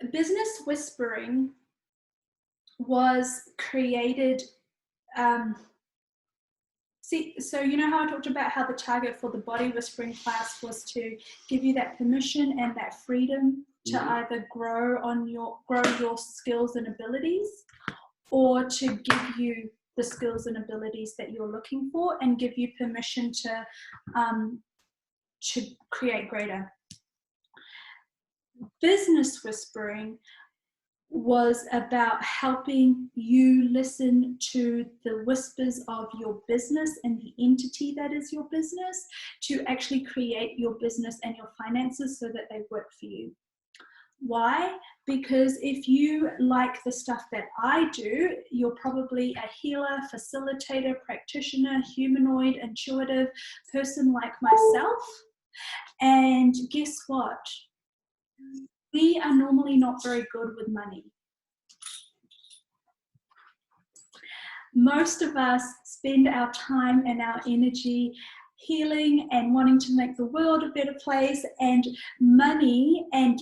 business whispering was created. Um, so you know how I talked about how the target for the body whispering class was to give you that permission and that freedom to either grow your skills and abilities, or to give you the skills and abilities that you're looking for and give you permission to create greater. Business whispering was about helping you listen to the whispers of your business and the entity that is your business to actually create your business and your finances so that they work for you. Why? Because if you like the stuff that I do, you're probably a healer, facilitator, practitioner, humanoid, intuitive person like myself. And guess what? We are normally not very good with money. Most of us spend our time and our energy healing and wanting to make the world a better place, and money and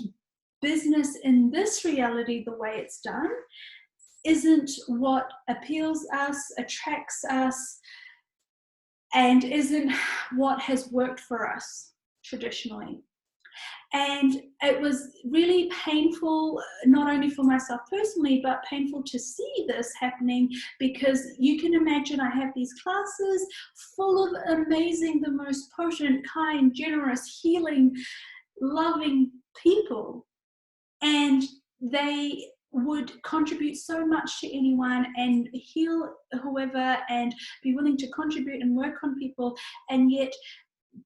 business in this reality, the way it's done, isn't what appeals us, attracts us, and isn't what has worked for us traditionally. And it was really painful, not only for myself personally, but painful to see this happening, because you can imagine I have these classes full of amazing, the most potent, kind, generous, healing, loving people. And they would contribute so much to anyone and heal whoever and be willing to contribute and work on people. And yet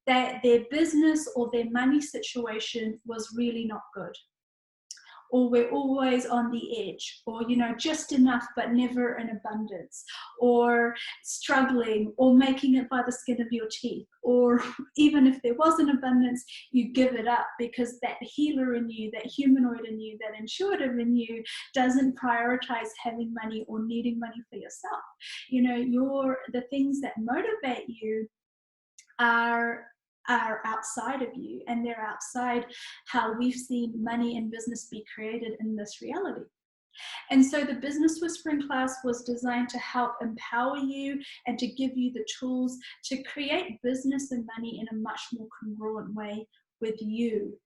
that their business or their money situation was really not good, or we're always on the edge, or just enough but never in abundance, or struggling, or making it by the skin of your teeth, or even if there was an abundance, you give it up because that healer in you, that humanoid in you, that intuitive in you doesn't prioritize having money or needing money for yourself. The things that motivate you are outside of you, and they're outside how we've seen money and business be created in this reality. And so the business whispering class was designed to help empower you and to give you the tools to create business and money in a much more congruent way with you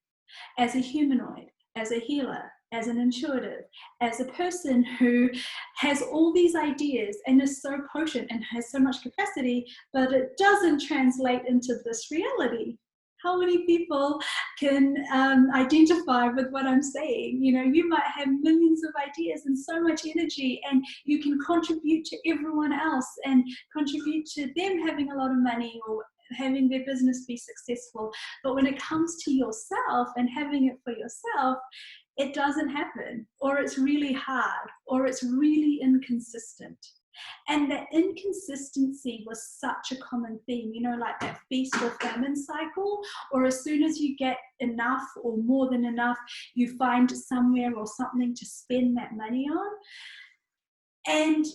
as a humanoid, as a healer, as an intuitive, as a person who has all these ideas and is so potent and has so much capacity, but it doesn't translate into this reality. How many people can identify with what I'm saying? You might have millions of ideas and so much energy, and you can contribute to everyone else and contribute to them having a lot of money or having their business be successful. But when it comes to yourself and having it for yourself, it doesn't happen, or it's really hard, or it's really inconsistent. And that inconsistency was such a common theme, like that feast or famine cycle, or as soon as you get enough or more than enough, you find somewhere or something to spend that money on. And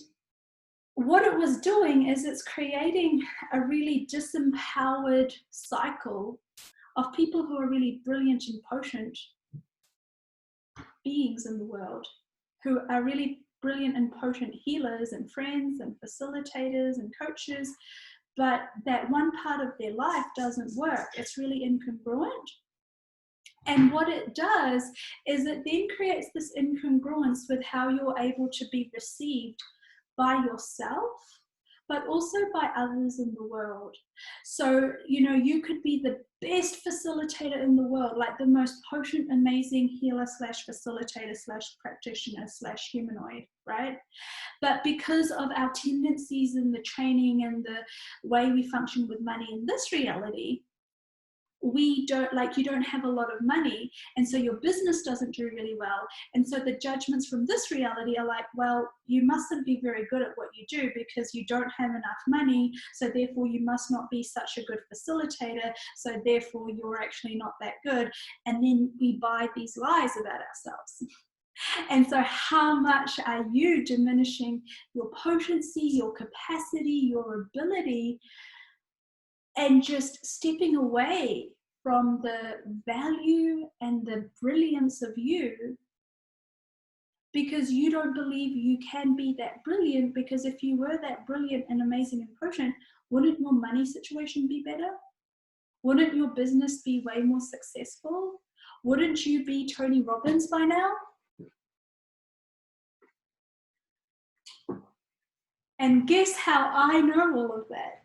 what it was doing is it's creating a really disempowered cycle of people who are really brilliant and potent beings in the world, who are really brilliant and potent healers and friends and facilitators and coaches, but that one part of their life doesn't work. It's really incongruent. And what it does is it then creates this incongruence with how you're able to be received by yourself, but also by others in the world. So, you could be the best facilitator in the world, like the most potent, amazing healer / facilitator / practitioner / humanoid, right? But because of our tendencies and the training and the way we function with money in this reality, you don't have a lot of money, and so your business doesn't do really well. And so the judgments from this reality are like, well, you mustn't be very good at what you do because you don't have enough money, so therefore you must not be such a good facilitator, so therefore you're actually not that good. And then we buy these lies about ourselves. And so how much are you diminishing your potency, your capacity, your ability, and just stepping away from the value and the brilliance of you because you don't believe you can be that brilliant, because if you were that brilliant and amazing and potent, wouldn't your money situation be better? Wouldn't your business be way more successful? Wouldn't you be Tony Robbins by now? And guess how I know all of that?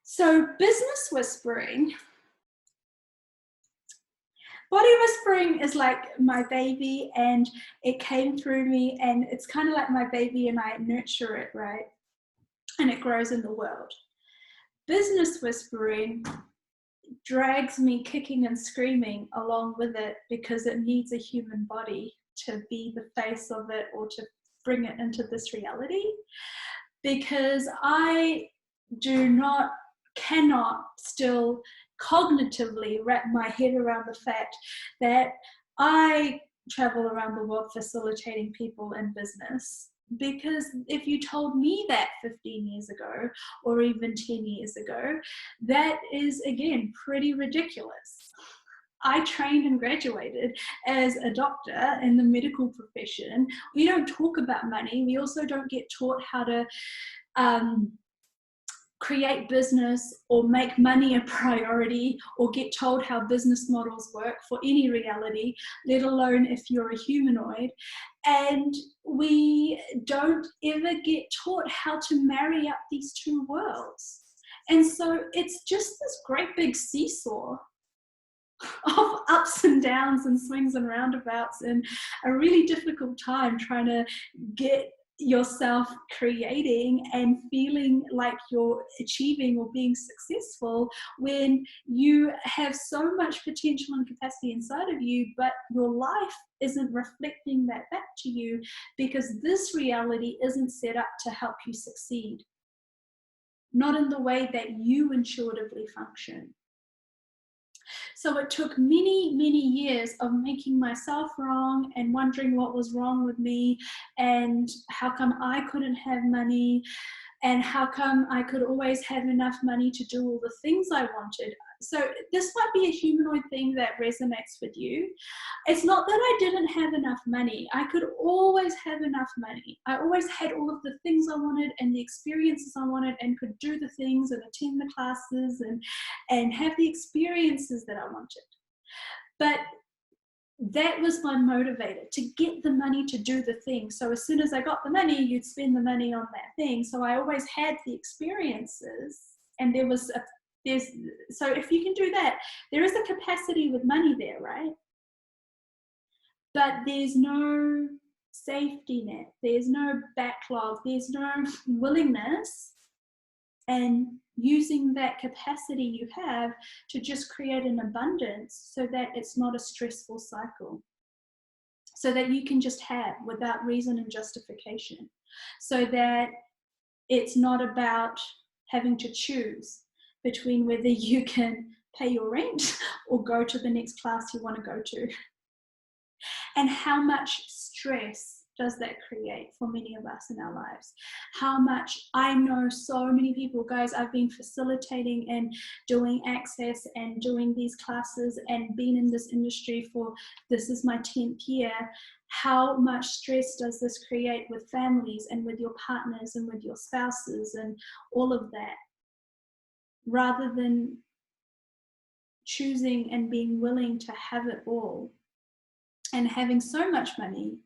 So business whispering, body whispering is like my baby, and it came through me, and it's kind of like my baby, and I nurture it, right? And it grows in the world. Business whispering drags me kicking and screaming along with it, because it needs a human body to be the face of it, or to bring it into this reality. Because I cannot still cognitively wrap my head around the fact that I travel around the world facilitating people in business. Because if you told me that 15 years ago, or even 10 years ago, that is, again, pretty ridiculous. I trained and graduated as a doctor in the medical profession. We don't talk about money. We also don't get taught how to create business or make money a priority, or get told how business models work for any reality, let alone if you're a humanoid. And we don't ever get taught how to marry up these two worlds. And so it's just this great big seesaw of ups and downs and swings and roundabouts, and a really difficult time trying to get yourself creating and feeling like you're achieving or being successful, when you have so much potential and capacity inside of you, but your life isn't reflecting that back to you, because this reality isn't set up to help you succeed. Not in the way that you intuitively function. So it took many, many years of making myself wrong and wondering what was wrong with me, and how come I couldn't have money, and how come I could always have enough money to do all the things I wanted. So this might be a humanoid thing that resonates with you. It's not that I didn't have enough money. I could always have enough money. I always had all of the things I wanted and the experiences I wanted, and could do the things and attend the classes and have the experiences that I wanted. But that was my motivator, to get the money to do the thing. So as soon as I got the money, you'd spend the money on that thing. So I always had the experiences, and so if you can do that, there is a capacity with money there, right? But there's no safety net, there's no backlog, there's no willingness and using that capacity you have to just create an abundance, so that it's not a stressful cycle, so that you can just have without reason and justification, so that it's not about having to choose between whether you can pay your rent or go to the next class you want to go to. And how much stress does that create for many of us in our lives? How much, I know so many people, guys, I've been facilitating and doing access and doing these classes and been in this industry for, this is my 10th year. How much stress does this create with families and with your partners and with your spouses and all of that? Rather than choosing and being willing to have it all, and having so much money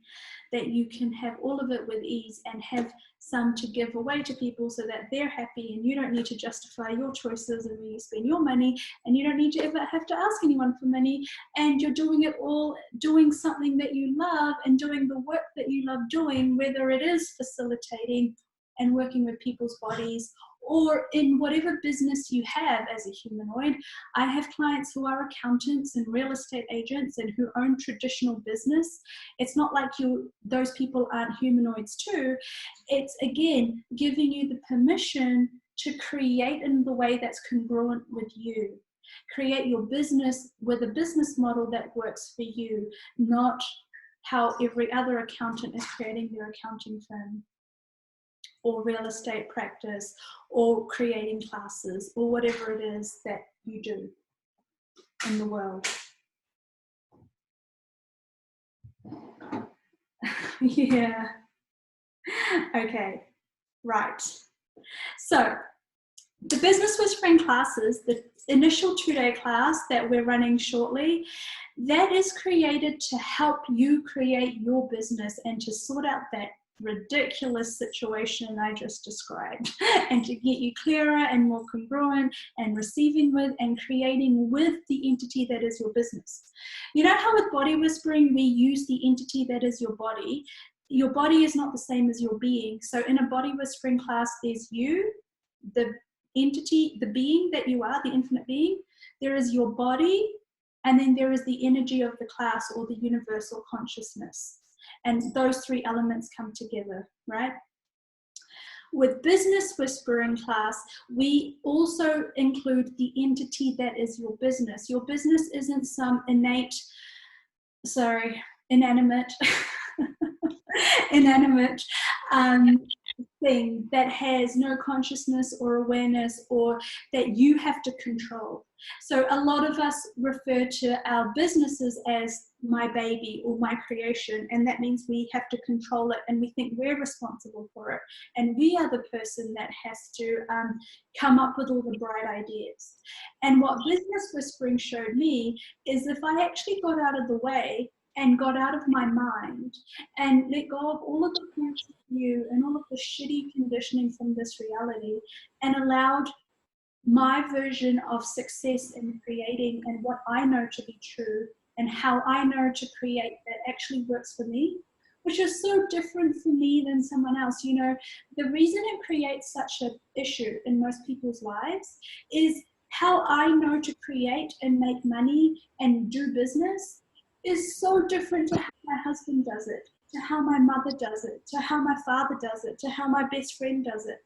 that you can have all of it with ease, and have some to give away to people so that they're happy, and you don't need to justify your choices and where you spend your money, and you don't need to ever have to ask anyone for money, and you're doing it all, doing something that you love and doing the work that you love doing, whether it is facilitating and working with people's bodies, or in whatever business you have as a humanoid. I have clients who are accountants and real estate agents and who own traditional business. It's not like those people aren't humanoids too. It's, again, giving you the permission to create in the way that's congruent with you. Create your business with a business model that works for you, not how every other accountant is creating their accounting firm or real estate practice or creating classes or whatever it is that you do in the world. Yeah. Okay, right. So the Business Whispering classes, the initial 2-day class that we're running shortly, that is created to help you create your business and to sort out that ridiculous situation I just described and to get you clearer and more congruent and receiving with and creating with the entity that is your business. You know how with body whispering we use the entity that is your body? Your body is not the same as your being. So in a body whispering class, there's you, the entity, the being that you are, the infinite being. There is your body, and then there is the energy of the class or the universal consciousness. And those 3 elements come together, right? With Business Whispering class, we also include the entity that is your business. Your business isn't some inanimate inanimate thing that has no consciousness or awareness or that you have to control. So a lot of us refer to our businesses as my baby or my creation, and that means we have to control it and we think we're responsible for it, and we are the person that has to come up with all the bright ideas. And what Business Whispering showed me is if I actually got out of the way and got out of my mind and let go of all of the points of view and all of the shitty conditioning from this reality and allowed my version of success in creating and what I know to be true and how I know to create that actually works for me, which is so different for me than someone else. You know, the reason it creates such an issue in most people's lives is how I know to create and make money and do business is so different to how my husband does it, to how my mother does it, to how my father does it, to how my best friend does it.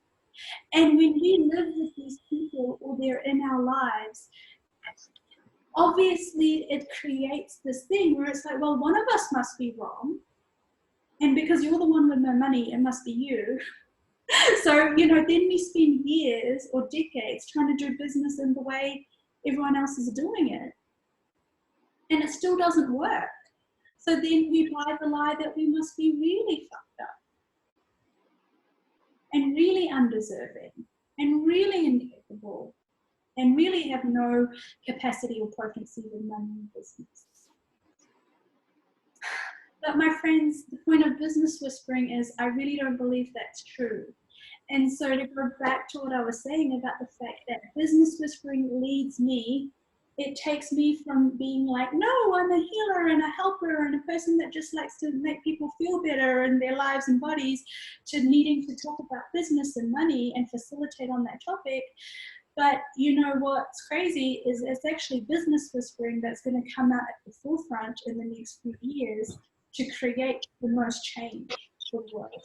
And when we live with these people or they're in our lives, obviously it creates this thing where it's like, well, one of us must be wrong. And because you're the one with no money, it must be you. So, you know, then we spend years or decades trying to do business in the way everyone else is doing it. And it still doesn't work. So then we buy the lie that we must be really fucked up and really undeserving and really incapable and really have no capacity or potency in money and business. But my friends, the point of Business Whispering is I really don't believe that's true. And so to go back to what I was saying about the fact that Business Whispering leads me, it takes me from being like, no, I'm a healer and a helper and a person that just likes to make people feel better in their lives and bodies, to needing to talk about business and money and facilitate on that topic. But you know what's crazy is it's actually Business Whispering that's going to come out at the forefront in the next few years to create the most change for the world.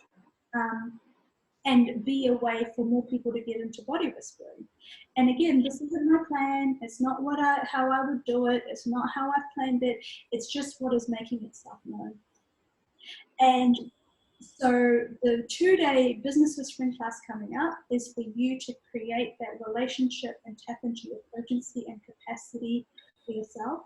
And be a way for more people to get into body whispering. And again, this isn't my plan. It's not how I would do it. It's not how I've planned it. It's just what is making itself known. And so the 2-day Business Whispering class coming up is for you to create that relationship and tap into your potency and capacity for yourself.